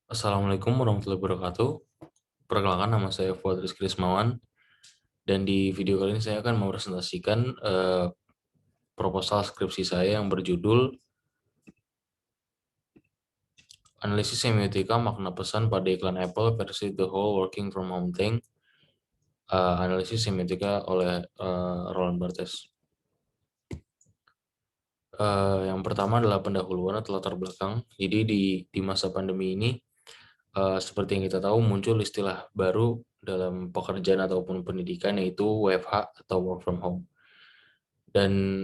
Assalamualaikum warahmatullahi wabarakatuh. Perkenalkan, nama saya Fuad Rizky Rismawan, dan di video kali ini saya akan mempresentasikan proposal skripsi saya yang berjudul Analisis Semiotika Makna Pesan pada Iklan Apple versi The Whole Working from Home Thing, Analisis Semiotika oleh Roland Barthes. Yang pertama adalah pendahuluan atau latar belakang. Jadi di masa pandemi ini, seperti yang kita tahu, muncul istilah baru dalam pekerjaan ataupun pendidikan, yaitu WFH atau work from home. Dan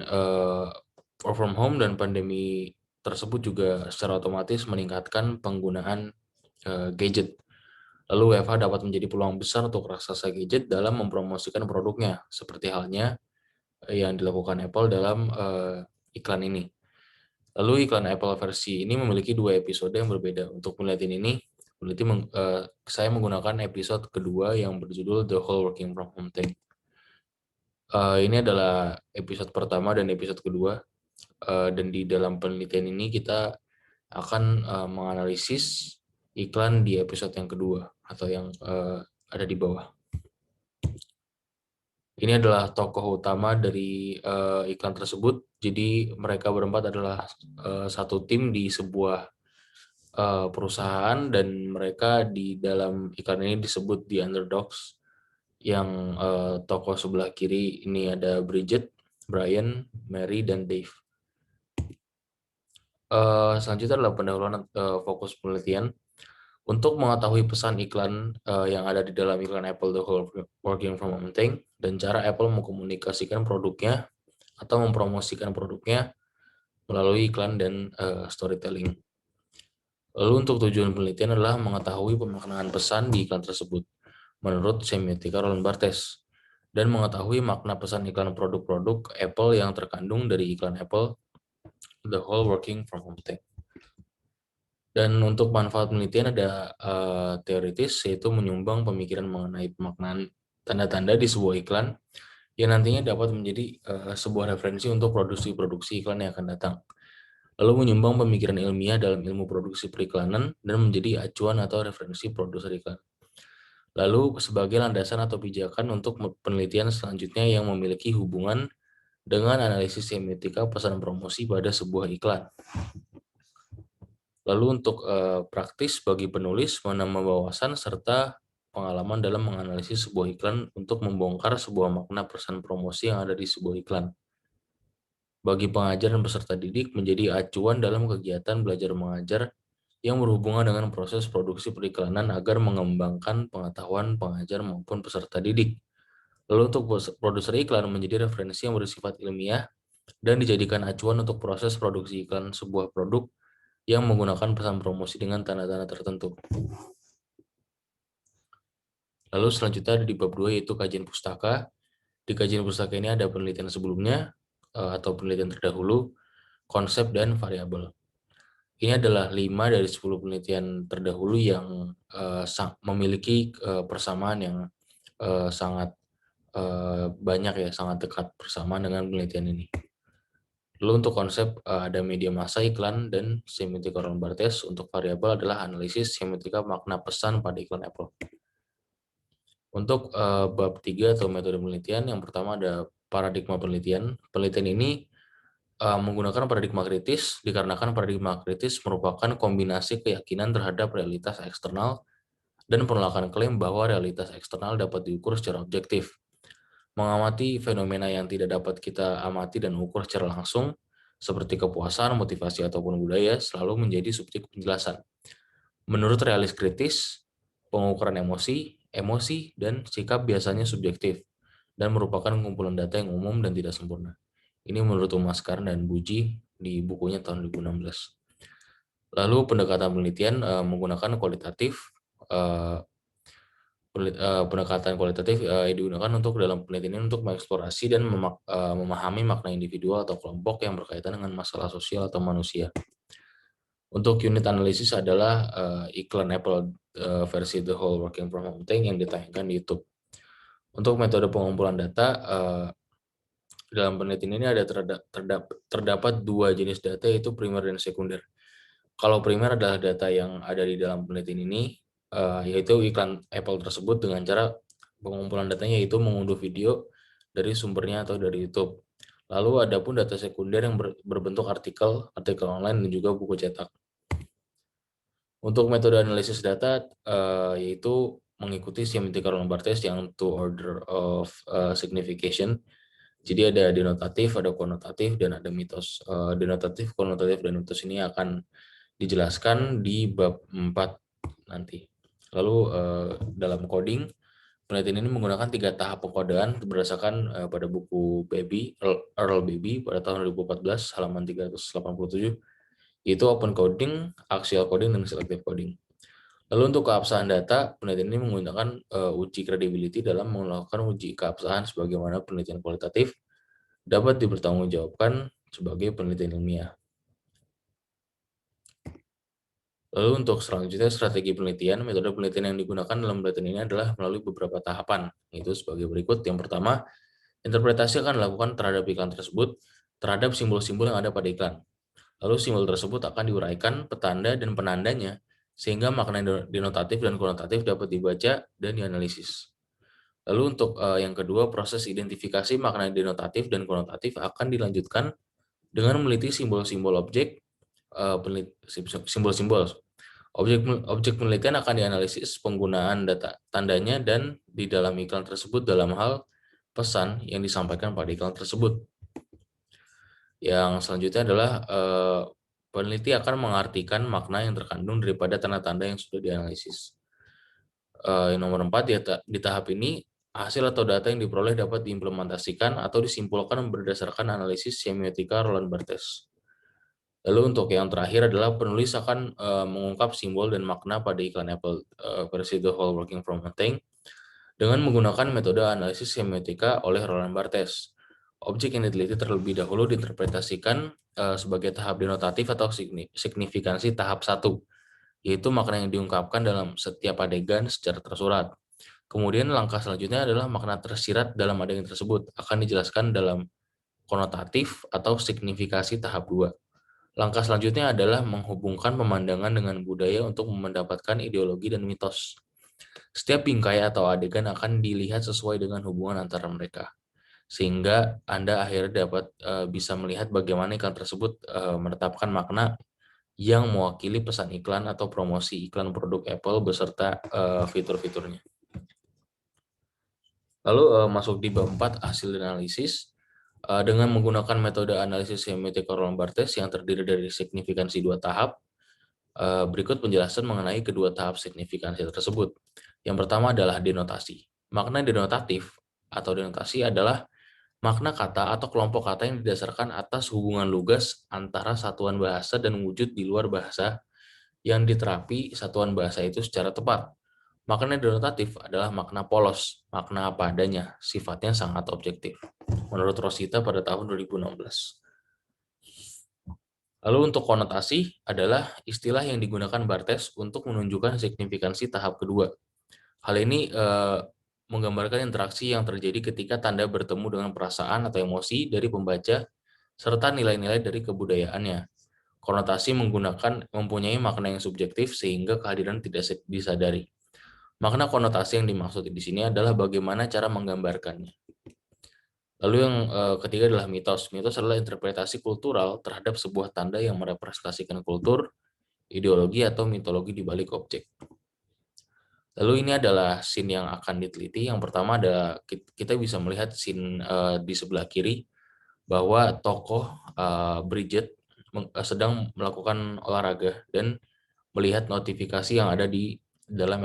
work from home dan pandemi tersebut juga secara otomatis meningkatkan penggunaan gadget. Lalu WFH dapat menjadi peluang besar untuk raksasa gadget dalam mempromosikan produknya, seperti halnya yang dilakukan Apple dalam iklan ini. Lalu iklan Apple versi ini memiliki dua episode yang berbeda. Untuk penelitian ini, saya menggunakan episode kedua yang berjudul The Whole Working from Home Thing. Ini adalah episode pertama dan episode kedua, dan di dalam penelitian ini kita akan menganalisis iklan di episode yang kedua atau yang ada di bawah. Ini adalah tokoh utama dari iklan tersebut. Jadi mereka berempat adalah satu tim di sebuah perusahaan, dan mereka di dalam iklan ini disebut The Underdogs. Yang tokoh sebelah kiri ini ada Bridget, Brian, Mary, dan Dave. Selanjutnya adalah pendahuluan fokus penelitian. Untuk mengetahui pesan iklan yang ada di dalam iklan Apple The Whole Working from Home Thing, dan cara Apple mengkomunikasikan produknya atau mempromosikan produknya melalui iklan dan storytelling. Lalu untuk tujuan penelitian adalah mengetahui pemaknaan pesan di iklan tersebut menurut semiotika Roland Barthes, dan mengetahui makna pesan iklan produk-produk Apple yang terkandung dari iklan Apple The Whole Working from Home Thing. Dan untuk manfaat penelitian ada teoritis, yaitu menyumbang pemikiran mengenai pemaknaan tanda-tanda di sebuah iklan yang nantinya dapat menjadi sebuah referensi untuk produksi-produksi iklan yang akan datang. Lalu menyumbang pemikiran ilmiah dalam ilmu produksi periklanan dan menjadi acuan atau referensi produser iklan. Lalu sebagai landasan atau pijakan untuk penelitian selanjutnya yang memiliki hubungan dengan analisis semiotika pesan promosi pada sebuah iklan. Lalu untuk praktis bagi penulis, menambah wawasan serta pengalaman dalam menganalisis sebuah iklan untuk membongkar sebuah makna pesan promosi yang ada di sebuah iklan. Bagi pengajar dan peserta didik, menjadi acuan dalam kegiatan belajar mengajar yang berhubungan dengan proses produksi periklanan agar mengembangkan pengetahuan pengajar maupun peserta didik. Lalu untuk produser iklan menjadi referensi yang bersifat ilmiah dan dijadikan acuan untuk proses produksi iklan sebuah produk yang menggunakan pesan promosi dengan tanda-tanda tertentu. Lalu selanjutnya ada di bab 2, yaitu kajian pustaka. Di kajian pustaka ini ada penelitian sebelumnya atau penelitian terdahulu, konsep, dan variabel. Ini adalah 5 dari 10 penelitian terdahulu yang memiliki persamaan yang sangat banyak ya, sangat dekat persamaan dengan penelitian ini. Lalu untuk konsep ada media massa, iklan, dan semiotika Roland Barthes. Untuk variabel adalah analisis semiotika makna pesan pada iklan Apple. Untuk bab 3 atau metode penelitian, yang pertama ada paradigma penelitian. Penelitian ini menggunakan paradigma kritis dikarenakan paradigma kritis merupakan kombinasi keyakinan terhadap realitas eksternal dan penolakan klaim bahwa realitas eksternal dapat diukur secara objektif. Mengamati fenomena yang tidak dapat kita amati dan ukur secara langsung, seperti kepuasan, motivasi, ataupun budaya, selalu menjadi subjek penjelasan. Menurut realis kritis, pengukuran emosi, dan sikap biasanya subjektif, dan merupakan kumpulan data yang umum dan tidak sempurna. Ini menurut Umaskar dan Buji di bukunya tahun 2016. Lalu pendekatan penelitian menggunakan kualitatif. Pendekatan kualitatif digunakan untuk dalam penelitian ini untuk mengeksplorasi dan memahami makna individual atau kelompok yang berkaitan dengan masalah sosial atau manusia. Untuk unit analisis adalah iklan Apple versi The Whole Working from Home Thing yang ditayangkan di YouTube. Untuk metode pengumpulan data, dalam penelitian ini ada terdapat dua jenis data, yaitu primer dan sekunder. Kalau primer adalah data yang ada di dalam penelitian ini, yaitu iklan Apple tersebut dengan cara pengumpulan datanya yaitu mengunduh video dari sumbernya atau dari YouTube. Lalu ada pun data sekunder yang berbentuk artikel online dan juga buku cetak. Untuk metode analisis data yaitu mengikuti semiotika Roland-Barthes yang two order of signification. Jadi ada denotatif, ada konotatif, dan ada mitos. Denotatif, konotatif, dan mitos ini akan dijelaskan di bab 4 nanti. Lalu dalam coding, penelitian ini menggunakan 3 tahap pengkodean berdasarkan pada buku Earl Baby pada tahun 2014 halaman 387, yaitu open coding, axial coding, dan selective coding. Lalu untuk keabsahan data, penelitian ini menggunakan uji credibility dalam melakukan uji keabsahan sebagaimana penelitian kualitatif dapat dipertanggungjawabkan sebagai penelitian ilmiah. Lalu untuk selanjutnya strategi penelitian, metode penelitian yang digunakan dalam penelitian ini adalah melalui beberapa tahapan, yaitu sebagai berikut. Yang pertama, interpretasi akan dilakukan terhadap iklan tersebut, terhadap simbol-simbol yang ada pada iklan. Lalu simbol tersebut akan diuraikan, petanda dan penandanya, sehingga makna denotatif dan konotatif dapat dibaca dan dianalisis. Lalu untuk yang kedua, proses identifikasi makna denotatif dan konotatif akan dilanjutkan dengan meneliti simbol-simbol objek, simbol-simbol. Objek penelitian akan dianalisis penggunaan data tandanya dan di dalam iklan tersebut dalam hal pesan yang disampaikan pada iklan tersebut. Yang selanjutnya adalah peneliti akan mengartikan makna yang terkandung daripada tanda-tanda yang sudah dianalisis. Yang nomor 4, di tahap ini hasil atau data yang diperoleh dapat diimplementasikan atau disimpulkan berdasarkan analisis semiotika Roland-Barthes. Lalu untuk yang terakhir adalah penulis akan mengungkap simbol dan makna pada iklan Apple versi The Whole Working from Nothing dengan menggunakan metode analisis semiotika oleh Roland Barthes. Objek yang diteliti terlebih dahulu diinterpretasikan sebagai tahap denotatif atau signifikansi tahap 1, yaitu makna yang diungkapkan dalam setiap adegan secara tersurat. Kemudian langkah selanjutnya adalah makna tersirat dalam adegan tersebut akan dijelaskan dalam konotatif atau signifikasi tahap 2. Langkah selanjutnya adalah menghubungkan pemandangan dengan budaya untuk mendapatkan ideologi dan mitos. Setiap bingkai atau adegan akan dilihat sesuai dengan hubungan antara mereka, sehingga Anda akhirnya dapat bisa melihat bagaimana iklan tersebut menetapkan makna yang mewakili pesan iklan atau promosi iklan produk Apple beserta fitur-fiturnya. Lalu masuk di bab 4, hasil analisis. Dengan menggunakan metode analisis semiotika Roland-Barthes yang terdiri dari signifikansi 2 tahap, berikut penjelasan mengenai kedua tahap signifikansi tersebut. Yang pertama adalah denotasi. Makna denotatif atau denotasi adalah makna kata atau kelompok kata yang didasarkan atas hubungan lugas antara satuan bahasa dan wujud di luar bahasa yang diterapi satuan bahasa itu secara tepat. Makna denotatif adalah makna polos, makna apa adanya, sifatnya sangat objektif. Menurut Rosita pada tahun 2016. Lalu untuk konotasi adalah istilah yang digunakan Barthes untuk menunjukkan signifikansi tahap kedua. Hal ini menggambarkan interaksi yang terjadi ketika tanda bertemu dengan perasaan atau emosi dari pembaca serta nilai-nilai dari kebudayaannya. Konotasi mempunyai makna yang subjektif sehingga kehadiran tidak disadari. Makna konotasi yang dimaksud di sini adalah bagaimana cara menggambarkannya. Lalu yang ketiga adalah mitos. Mitos adalah interpretasi kultural terhadap sebuah tanda yang merepresentasikan kultur, ideologi, atau mitologi di balik objek. Lalu ini adalah scene yang akan diteliti. Yang pertama adalah kita bisa melihat scene di sebelah kiri bahwa tokoh Bridget sedang melakukan olahraga dan melihat notifikasi yang ada di dalam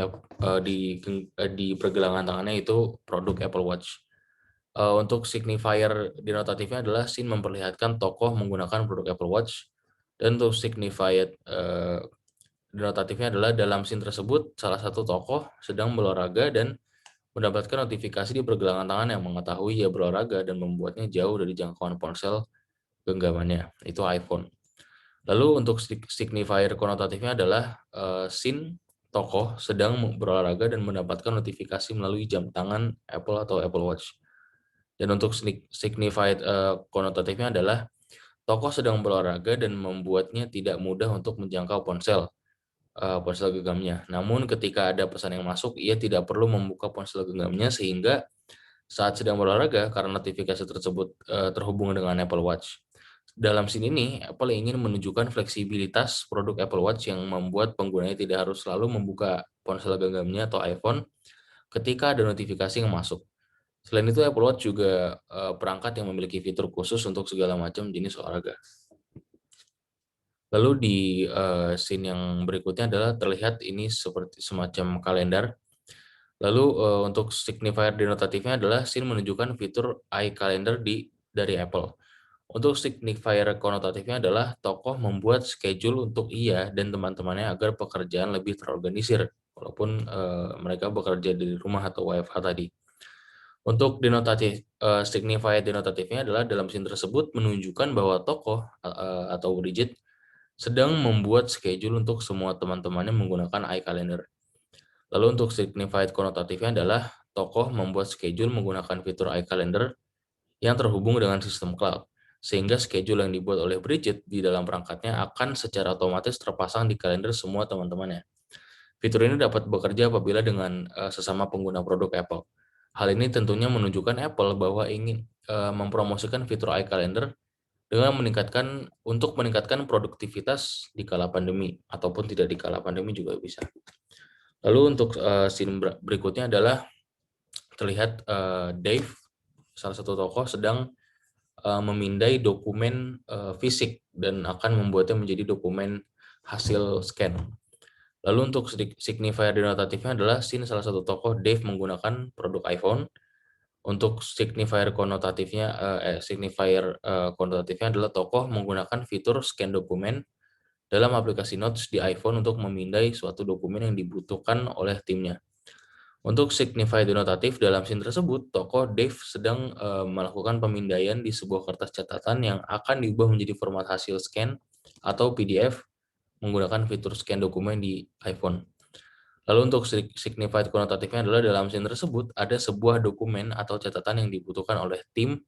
di pergelangan tangannya itu produk Apple Watch. Untuk signifier denotatifnya adalah scene memperlihatkan tokoh menggunakan produk Apple Watch, dan untuk signifier denotatifnya adalah dalam scene tersebut salah satu tokoh sedang berolahraga dan mendapatkan notifikasi di pergelangan tangan yang mengetahui ia berolahraga dan membuatnya jauh dari jangkauan ponsel genggamannya, itu iPhone. Lalu untuk signifier konotatifnya adalah scene tokoh sedang berolahraga dan mendapatkan notifikasi melalui jam tangan Apple atau Apple Watch. Dan untuk signified konotatifnya adalah Tokoh sedang berolahraga dan membuatnya tidak mudah untuk menjangkau ponsel genggamnya. Namun ketika ada pesan yang masuk, ia tidak perlu membuka ponsel genggamnya sehingga saat sedang berolahraga karena notifikasi tersebut terhubung dengan Apple Watch. Dalam scene ini, Apple ingin menunjukkan fleksibilitas produk Apple Watch yang membuat penggunanya tidak harus selalu membuka ponsel genggamnya atau iPhone ketika ada notifikasi yang masuk. Selain itu, Apple Watch juga perangkat yang memiliki fitur khusus untuk segala macam jenis olahraga. Lalu di scene yang berikutnya adalah terlihat ini seperti semacam kalender. Lalu untuk signifier denotatifnya adalah scene menunjukkan fitur iCalendar dari Apple. Untuk signifier konotatifnya adalah tokoh membuat schedule untuk ia dan teman-temannya agar pekerjaan lebih terorganisir, walaupun mereka bekerja dari rumah atau WFH tadi. Untuk signifier denotatifnya adalah dalam scene tersebut menunjukkan bahwa tokoh atau Bridget sedang membuat schedule untuk semua teman-temannya menggunakan iCalendar. Lalu untuk signified konotatifnya adalah tokoh membuat schedule menggunakan fitur iCalendar yang terhubung dengan sistem cloud, sehingga schedule yang dibuat oleh Bridget di dalam perangkatnya akan secara otomatis terpasang di kalender semua teman-temannya. Fitur ini dapat bekerja apabila dengan sesama pengguna produk Apple. Hal ini tentunya menunjukkan Apple bahwa ingin mempromosikan fitur iCalendar dengan meningkatkan produktivitas di kala pandemi ataupun tidak di kala pandemi juga bisa. Lalu untuk scene berikutnya adalah terlihat Dave, salah satu tokoh, sedang memindai dokumen fisik dan akan membuatnya menjadi dokumen hasil scan. Lalu untuk signifier denotatifnya adalah scene salah satu tokoh Dave menggunakan produk iPhone. Untuk signifier konotatifnya adalah tokoh menggunakan fitur scan dokumen dalam aplikasi Notes di iPhone untuk memindai suatu dokumen yang dibutuhkan oleh timnya. Untuk signify denotatif dalam scene tersebut, tokoh Dave sedang melakukan pemindaian di sebuah kertas catatan yang akan diubah menjadi format hasil scan atau PDF menggunakan fitur scan dokumen di iPhone. Lalu untuk signified konotatifnya adalah dalam scene tersebut ada sebuah dokumen atau catatan yang dibutuhkan oleh tim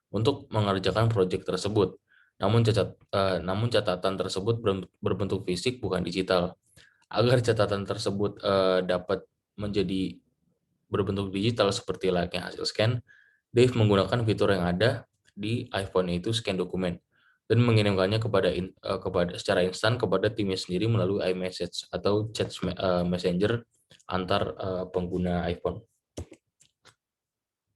untuk mengerjakan proyek tersebut. Namun catatan tersebut berbentuk fisik bukan digital. Agar catatan tersebut dapat menjadi berbentuk digital seperti layaknya hasil scan, Dave menggunakan fitur yang ada di iPhone, yaitu scan dokumen, dan mengirimkannya kepada secara instan kepada timnya sendiri melalui iMessage atau chat messenger antar pengguna iPhone.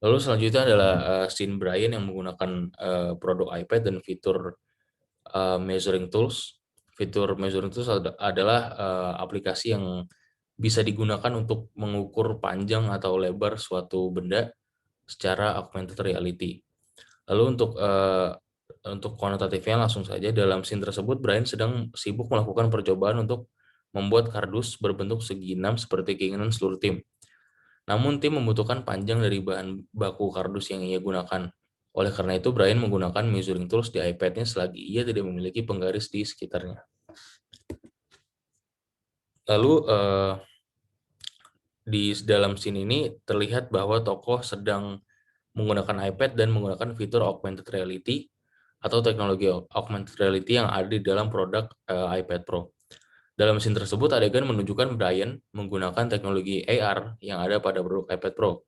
Lalu selanjutnya adalah scene Brian yang menggunakan produk iPad dan fitur measuring tools. Fitur measuring tools adalah aplikasi yang bisa digunakan untuk mengukur panjang atau lebar suatu benda secara augmented reality. Lalu untuk konotatifnya langsung saja dalam scene tersebut Brian sedang sibuk melakukan percobaan untuk membuat kardus berbentuk segi 6 seperti keinginan seluruh tim. Namun tim membutuhkan panjang dari bahan baku kardus yang ia gunakan. Oleh karena itu Brian menggunakan measuring tools di iPad-nya selagi ia tidak memiliki penggaris di sekitarnya. Lalu di dalam scene ini terlihat bahwa tokoh sedang menggunakan iPad dan menggunakan fitur augmented reality atau teknologi augmented reality yang ada di dalam produk iPad Pro. Dalam scene tersebut, adegan menunjukkan Brian menggunakan teknologi AR yang ada pada produk iPad Pro.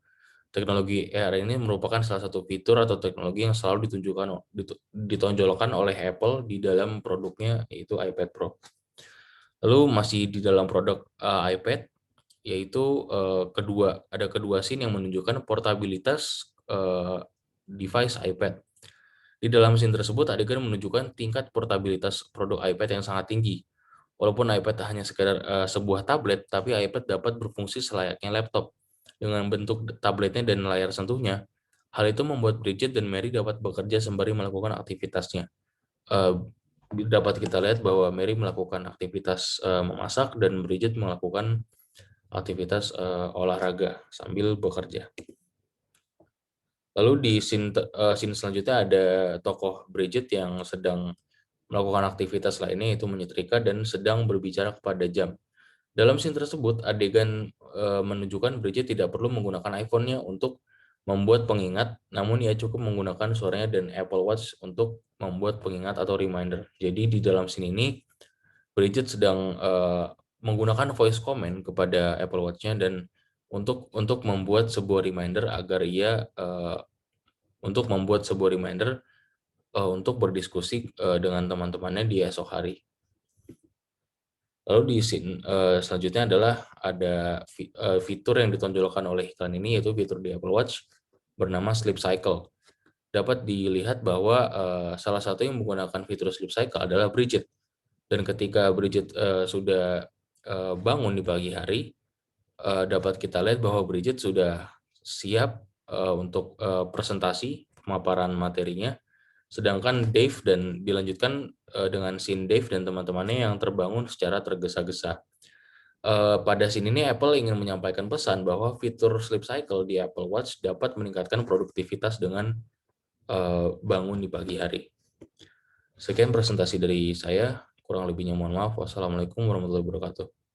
Teknologi AR ini merupakan salah satu fitur atau teknologi yang selalu ditonjolkan oleh Apple di dalam produknya, yaitu iPad Pro. Lalu masih di dalam produk iPad, yaitu ada kedua scene yang menunjukkan portabilitas device iPad. Di dalam scene tersebut, adegan menunjukkan tingkat portabilitas produk iPad yang sangat tinggi. Walaupun iPad hanya sekedar sebuah tablet, tapi iPad dapat berfungsi selayaknya laptop dengan bentuk tabletnya dan layar sentuhnya. Hal itu membuat Bridget dan Mary dapat bekerja sembari melakukan aktivitasnya. Dapat kita lihat bahwa Mary melakukan aktivitas memasak dan Bridget melakukan aktivitas olahraga sambil bekerja. Lalu di scene selanjutnya ada tokoh Bridget yang sedang melakukan aktivitas lainnya, yaitu menyetrika dan sedang berbicara kepada jam. Dalam scene tersebut, adegan menunjukkan Bridget tidak perlu menggunakan iPhone-nya untuk membuat pengingat, namun ia cukup menggunakan suaranya dan Apple Watch untuk membuat pengingat atau reminder. Jadi di dalam scene ini, Bridget sedang menggunakan voice command kepada Apple Watch-nya dan untuk membuat sebuah reminder agar ia untuk berdiskusi dengan teman-temannya di esok hari. Lalu di scene selanjutnya adalah ada fitur yang ditonjolkan oleh iklan ini, yaitu fitur di Apple Watch bernama Sleep Cycle. Dapat dilihat bahwa salah satu yang menggunakan fitur Sleep Cycle adalah Bridget. Dan ketika Bridget sudah bangun di pagi hari, dapat kita lihat bahwa Bridget sudah siap untuk presentasi pemaparan materinya. Sedangkan Dave dan dilanjutkan dengan scene Dave dan teman-temannya yang terbangun secara tergesa-gesa. Pada scene ini Apple ingin menyampaikan pesan bahwa fitur Sleep Cycle di Apple Watch dapat meningkatkan produktivitas dengan bangun di pagi hari. Sekian presentasi dari saya, kurang lebihnya mohon maaf. Wassalamualaikum warahmatullahi wabarakatuh.